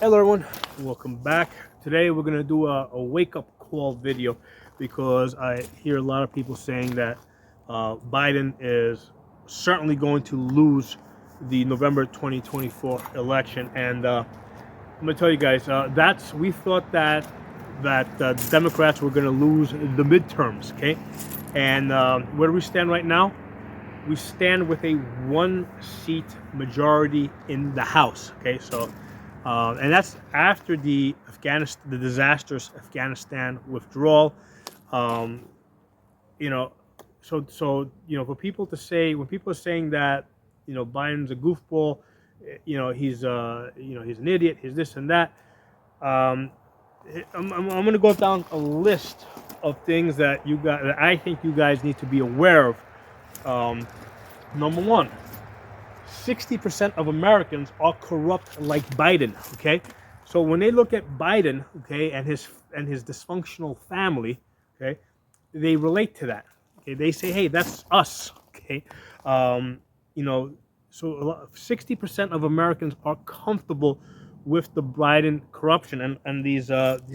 Hello everyone, welcome back. Today we're going to do a wake-up call video because I hear a lot of people saying that Biden is certainly going to lose the November 2024 election. And I'm going to tell you guys, we thought that Democrats were going to lose the midterms, okay? And where do we stand right now? We stand with a one-seat majority in the House, okay? So and that's after the disastrous Afghanistan withdrawal. Um, you know, for people to say, when people are saying that Biden's a goofball, he's he's an idiot, he's this and that. Um, I'm going to go down a list of things that I think you guys need to be aware of. Number one, 60% of Americans are corrupt like Biden, okay? So when they look at Biden, okay, and his dysfunctional family, okay, they relate to that. Okay, they say, "Hey, that's us." Okay, so 60% of Americans are comfortable with the Biden corruption, and these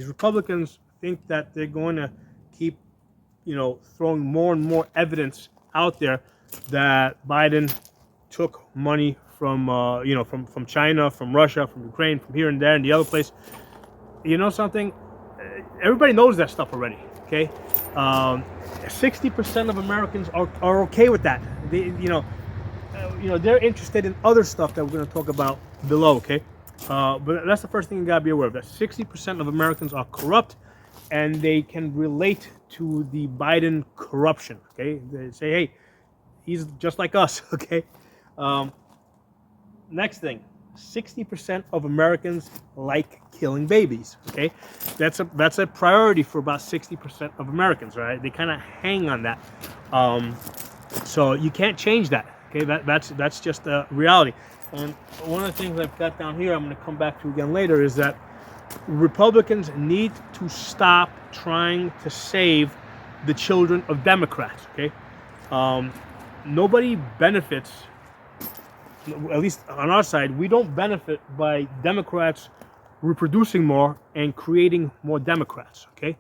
Republicans think that they're going to keep, throwing more and more evidence out there that Biden took money from from China, from Russia, from Ukraine, from here and there and the other place. You know something? Everybody knows that stuff already. Okay, 60% of Americans are okay with that. They're interested in other stuff that we're going to talk about below. Okay, but that's the first thing you gotta be aware of. That 60% of Americans are corrupt, and they can relate to the Biden corruption. Okay, they say, "Hey, he's just like us." Okay. Next thing, 60% of Americans like killing babies. Okay, that's a priority for about 60% of Americans, right? They kind of hang on that. So you can't change that. Okay, that's just a reality. And one of the things I've got down here, I'm going to come back to again later, is that Republicans need to stop trying to save the children of Democrats. Okay, nobody benefits. At least on our side, we don't benefit by Democrats reproducing more and creating more Democrats. Okay,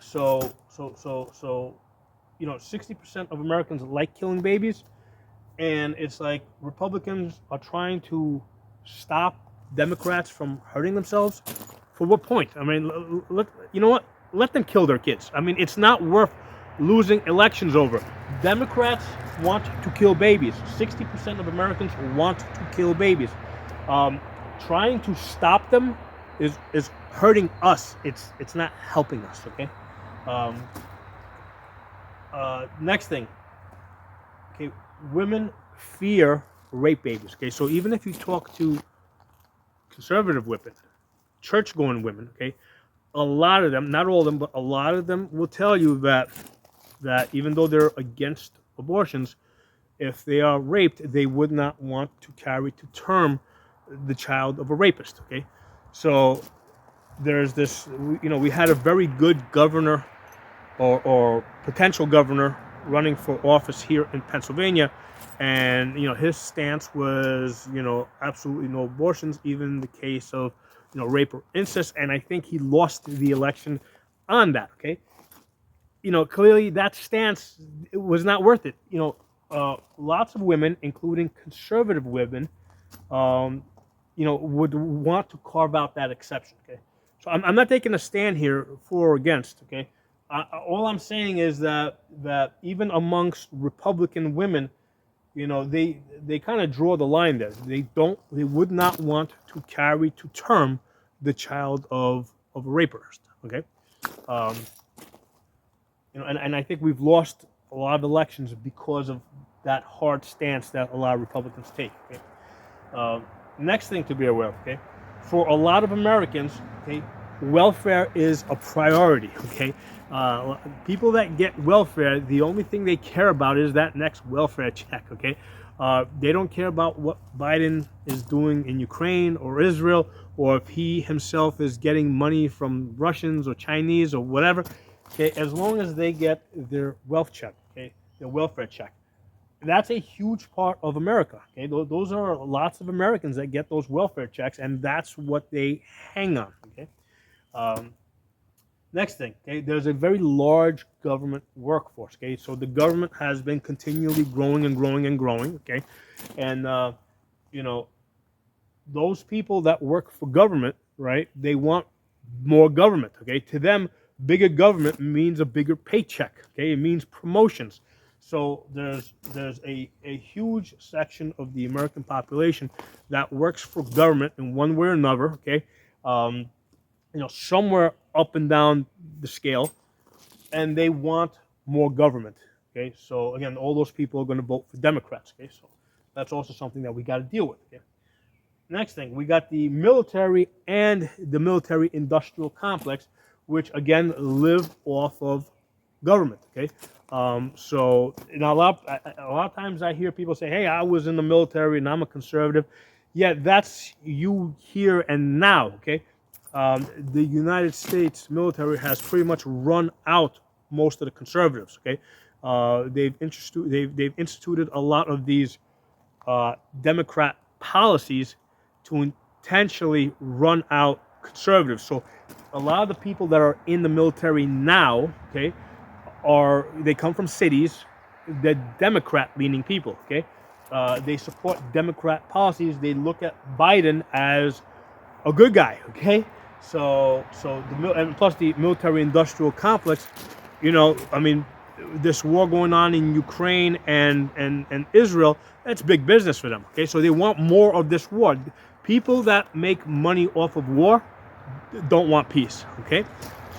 so 60% of Americans like killing babies, and it's like Republicans are trying to stop Democrats from hurting themselves. For what point? I mean, you know what? Let them kill their kids. I mean, it's not worth losing elections over. Democrats want to kill babies. 60% of Americans want to kill babies. Trying to stop them is hurting us. It's not helping us. Okay. Next thing. Okay, women fear rape babies. Okay, so even if you talk to conservative women, church-going women, okay, a lot of them, not all of them, but a lot of them will tell you that even though they're against abortions, if they are raped, they would not want to carry to term the child of a rapist. Okay, so there's this. We had a very good governor or potential governor running for office here in Pennsylvania, and his stance was absolutely no abortions, even in the case of rape or incest, and I think he lost the election on that. Okay. Clearly that stance was not worth it. Lots of women, including conservative women, would want to carve out that exception. Okay, so I'm not taking a stand here for or against. Okay, all I'm saying is that even amongst Republican women, they kind of draw the line there. They would not want to carry to term the child of a rapist. Okay. And I think we've lost a lot of elections because of that hard stance that a lot of Republicans take. Okay? Next thing to be aware of, okay? For a lot of Americans, okay, welfare is a priority, okay? People that get welfare, the only thing they care about is that next welfare check, okay? They don't care about what Biden is doing in Ukraine or Israel, or if he himself is getting money from Russians or Chinese or whatever. Okay, as long as they get their wealth check, okay, their welfare check. that's a huge part of America. Okay, those are lots of Americans that get those welfare checks, and that's what they hang on. Okay. Um, Next thing, okay, there's a very large government workforce. Okay, so the government has been continually growing and growing and growing. Okay, and you know, those people that work for government, right? They want more government. Okay, to them, bigger government means a bigger paycheck. Okay, it means promotions. So there's a huge section of the American population that works for government in one way or another. Okay, um, somewhere up and down the scale, and they want more government. Okay, so again, all those people are going to vote for Democrats. Okay, so that's also something that we got to deal with. Okay? Next thing, we got the military and the military industrial complex, which again live off of government. Okay, so a lot of times I hear people say, "Hey, I was in the military and I'm a conservative." Yeah, that's you here and now. Okay, the United States military has pretty much run out most of the conservatives. Okay, they've instituted a lot of these Democrat policies to intentionally run out conservatives. So a lot of the people that are in the military now, okay, they come from cities, they're Democrat-leaning people. Okay, they support Democrat policies. They look at Biden as a good guy. Okay, so and plus the military-industrial complex. I mean, this war going on in Ukraine and Israel, that's big business for them. Okay, so they want more of this war. People that make money off of war don't want peace. Okay,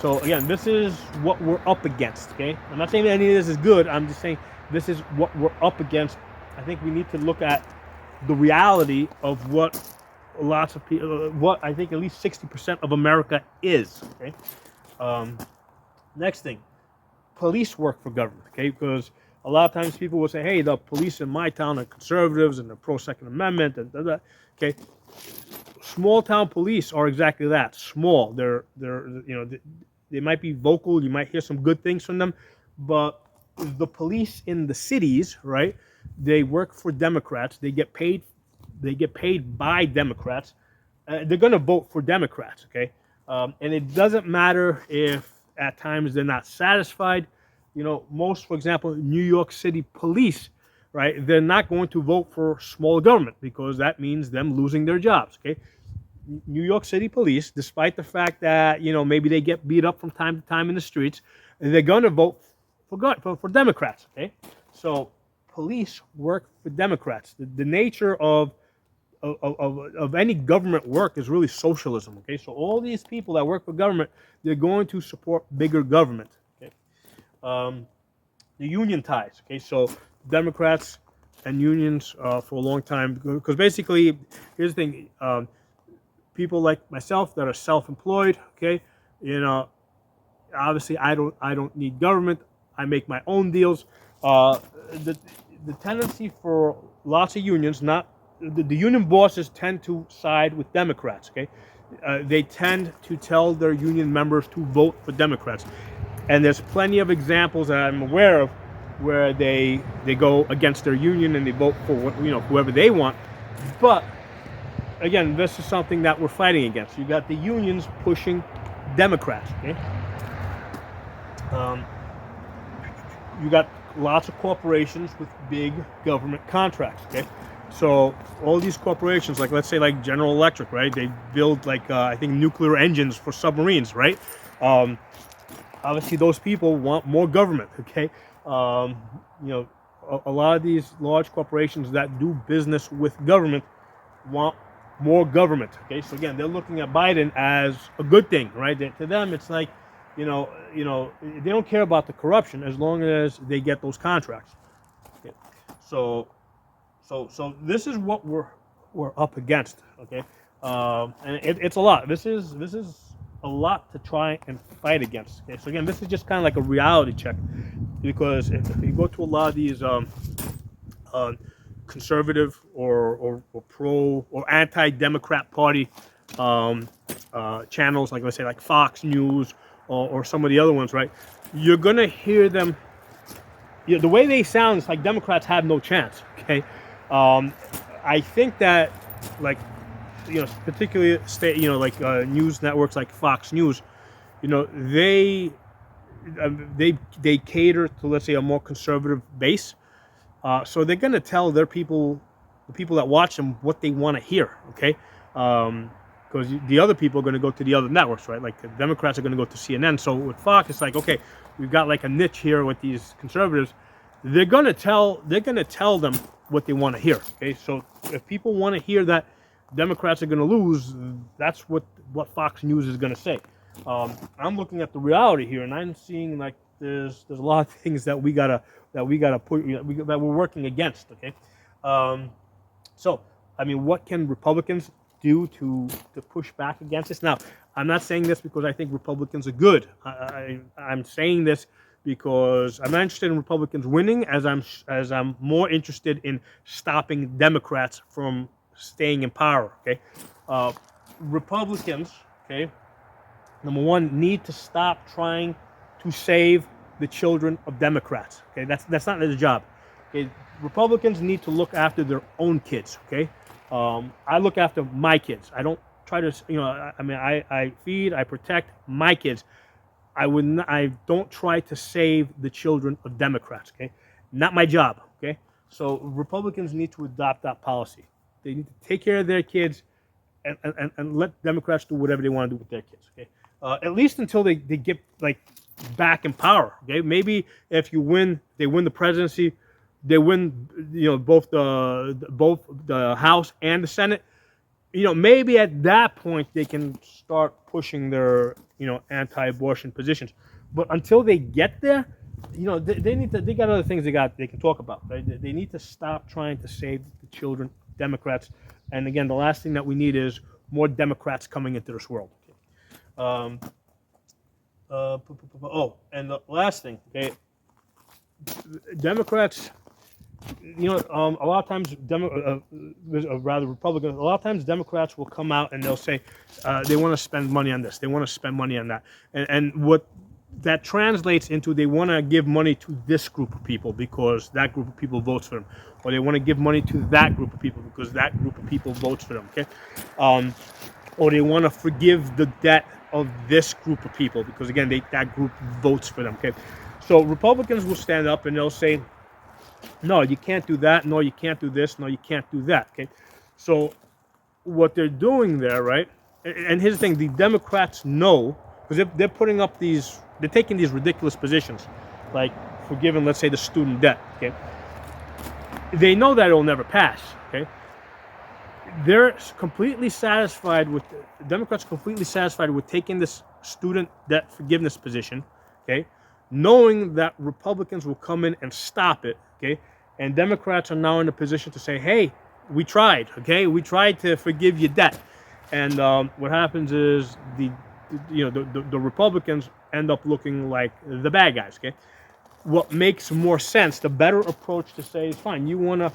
so again, this is what we're up against. Okay, I'm not saying that any of this is good. I'm just saying this is what we're up against. I think we need to look at the reality of what lots of people, what I think at least 60% of America is. Okay, next thing. Police work for government, okay? Because a lot of times people will say, "Hey, the police in my town are conservatives and they're pro Second Amendment," and okay. Small town police are exactly that, small. They might be vocal. You might hear some good things from them, but the police in the cities, right? They work for Democrats. They get paid. They get paid by Democrats. They're going to vote for Democrats, okay? And it doesn't matter if at times they're not satisfied. Most, for example, New York City police, right? They're not going to vote for small government because that means them losing their jobs. Okay, New York City police, despite the fact that maybe they get beat up from time to time in the streets, they're going to vote for Democrats. Okay, so police work for Democrats. The nature of any government work is really socialism. Okay, so all these people that work for government, they're going to support bigger government. Okay, the union ties. Okay, so Democrats and unions for a long time, because basically, here's the thing: people like myself that are self-employed. Okay, obviously I don't need government. I make my own deals. The tendency for lots of unions, not the union bosses tend to side with Democrats. Okay, they tend to tell their union members to vote for Democrats, and there's plenty of examples that I'm aware of where they go against their union and they vote for whoever they want. But again, this is something that we're fighting against. You got the unions pushing Democrats. Okay, you got lots of corporations with big government contracts. Okay. So all these corporations, like let's say like General Electric, right? They build I think nuclear engines for submarines, right? Obviously those people want more government, okay? A lot of these large corporations that do business with government want more government, okay? So again, they're looking at Biden as a good thing, right? To them, it's like, they don't care about the corruption as long as they get those contracts. Okay? So this is what we're up against, okay? And it's a lot. This is a lot to try and fight against. Okay, so again, this is just kind of like a reality check, because if you go to a lot of these conservative or pro or anti-Democrat party channels, like let's say like Fox News or some of the other ones, right? You're gonna hear them the way they sound, it's like Democrats have no chance. Okay, I think that, like, particularly like news networks like Fox News, they they cater to, let's say, a more conservative base. So they're going to tell their people, the people that watch them, what they want to hear. Okay, because the other people are going to go to the other networks, right? Like the Democrats are going to go to CNN. So with Fox, it's like, okay, we've got like a niche here with these conservatives. They're going to tell them what they want to hear. Okay, so if people want to hear that Democrats are going to lose, that's what Fox News is going to say. I'm looking at the reality here, and I'm seeing like there's a lot of things that we gotta put, that we're working against. Okay, so I mean, what can Republicans do to push back against this? Now, I'm not saying this because I think Republicans are good. I'm saying this because I'm not interested in Republicans winning, as I'm more interested in stopping Democrats from staying in power. Okay, Republicans, okay, number one, need to stop trying to save the children of Democrats. Okay, that's not their job. Okay, Republicans need to look after their own kids. Okay, I look after my kids. I don't try to, I feed, I protect my kids. I don't try to save the children of Democrats. Okay, not my job. Okay, so Republicans need to adopt that policy. They need to take care of their kids, and let Democrats do whatever they want to do with their kids. Okay, at least until they get like back in power. Okay, maybe if they win the presidency, they win both the House and the Senate. Maybe at that point they can start pushing their anti-abortion positions. But until they get there, they got other things they can talk about. Right? They need to stop trying to save the children of Democrats. And again, the last thing that we need is more Democrats coming into this world. Okay. And the last thing, okay, Democrats, a lot of times, Republicans, a lot of times Democrats will come out and they'll say they want to spend money on this, they want to spend money on that, and what that translates into, they want to give money to this group of people because that group of people votes for them, or they want to give money to that group of people because that group of people votes for them. Okay, or they want to forgive the debt of this group of people because again that group votes for them. Okay, so Republicans will stand up and they'll say, no, you can't do that, no, you can't do this, no, you can't do that. Okay, so what they're doing there, right? And here's the thing: the Democrats know, because they're putting up they're taking these ridiculous positions, like forgiving, let's say, the student debt. Okay, they know that it'll never pass. Okay, they're completely satisfied with the Democrats, completely satisfied with taking this student debt forgiveness position. Okay, knowing that Republicans will come in and stop it. Okay, and Democrats are now in a position to say, "Hey, we tried. Okay, we tried to forgive your debt." And what happens is the Republicans end up looking like the bad guys. Okay, what makes more sense, the better approach to say is, fine, you want to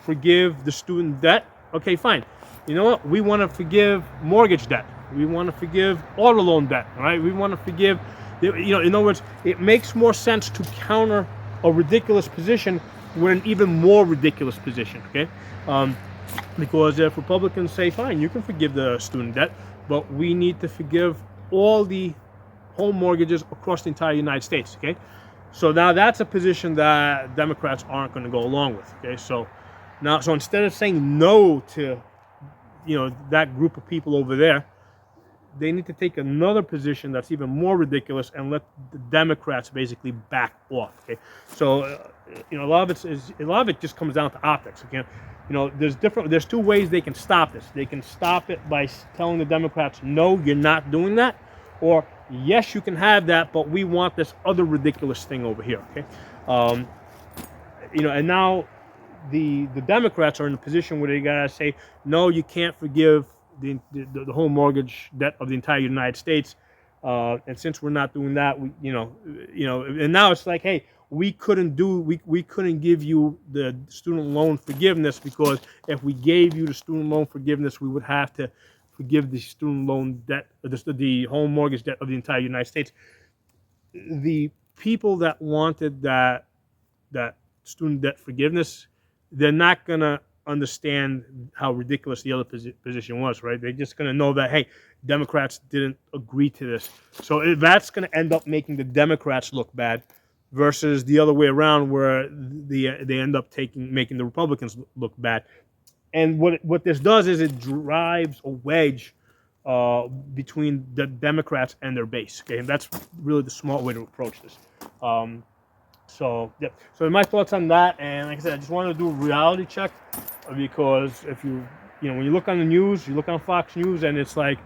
forgive the student debt? Okay, fine. You know what? We want to forgive mortgage debt. We want to forgive auto loan debt. All right, we want to forgive. In other words, it makes more sense to counter a ridiculous position with an even more ridiculous position. Okay, because if Republicans say, fine, you can forgive the student debt, but we need to forgive all the home mortgages across the entire United States. Okay, so now that's a position that Democrats aren't going to go along with. Okay, so instead of saying no to that group of people over there, they need to take another position that's even more ridiculous and let the Democrats basically back off. Okay, so a lot of it just comes down to optics. Okay, there's two ways they can stop this. They can stop it by telling the Democrats, no, you're not doing that, or yes, you can have that, but we want this other ridiculous thing over here. Okay, and now the Democrats are in a position where they gotta say, no, you can't forgive the home mortgage debt of the entire United States, and since we're not doing that, and now it's like, hey, we couldn't give you the student loan forgiveness because if we gave you the student loan forgiveness, we would have to forgive the student loan debt, the home mortgage debt of the entire United States. The people that wanted that that student debt forgiveness, they're not gonna understand how ridiculous the other position was, right? They're just gonna know that, hey, Democrats didn't agree to this, so that's gonna end up making the Democrats look bad, versus the other way around, where they end up making the Republicans look bad. And what this does is it drives a wedge between the Democrats and their base. Okay, and that's really the smart way to approach this. So yeah, so my thoughts on that. And like I said, I just wanted to do a reality check, because if you know, when you look on the news, you look on Fox News, and it's like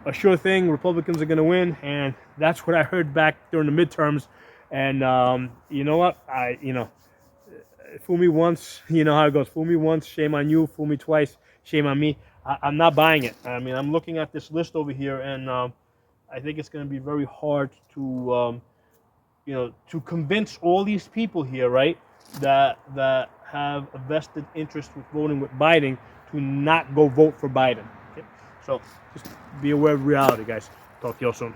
a sure thing, Republicans are going to win, and that's what I heard back during the midterms. And you know what, fool me once, you know how it goes. Fool me once, shame on you. Fool me twice, shame on me. I'm not buying it. I mean, I'm looking at this list over here, and I think it's going to be very hard to, to convince all these people here, right, that have a vested interest with voting with Biden, to not go vote for Biden. Okay? So just be aware of reality, guys. Talk to you all soon.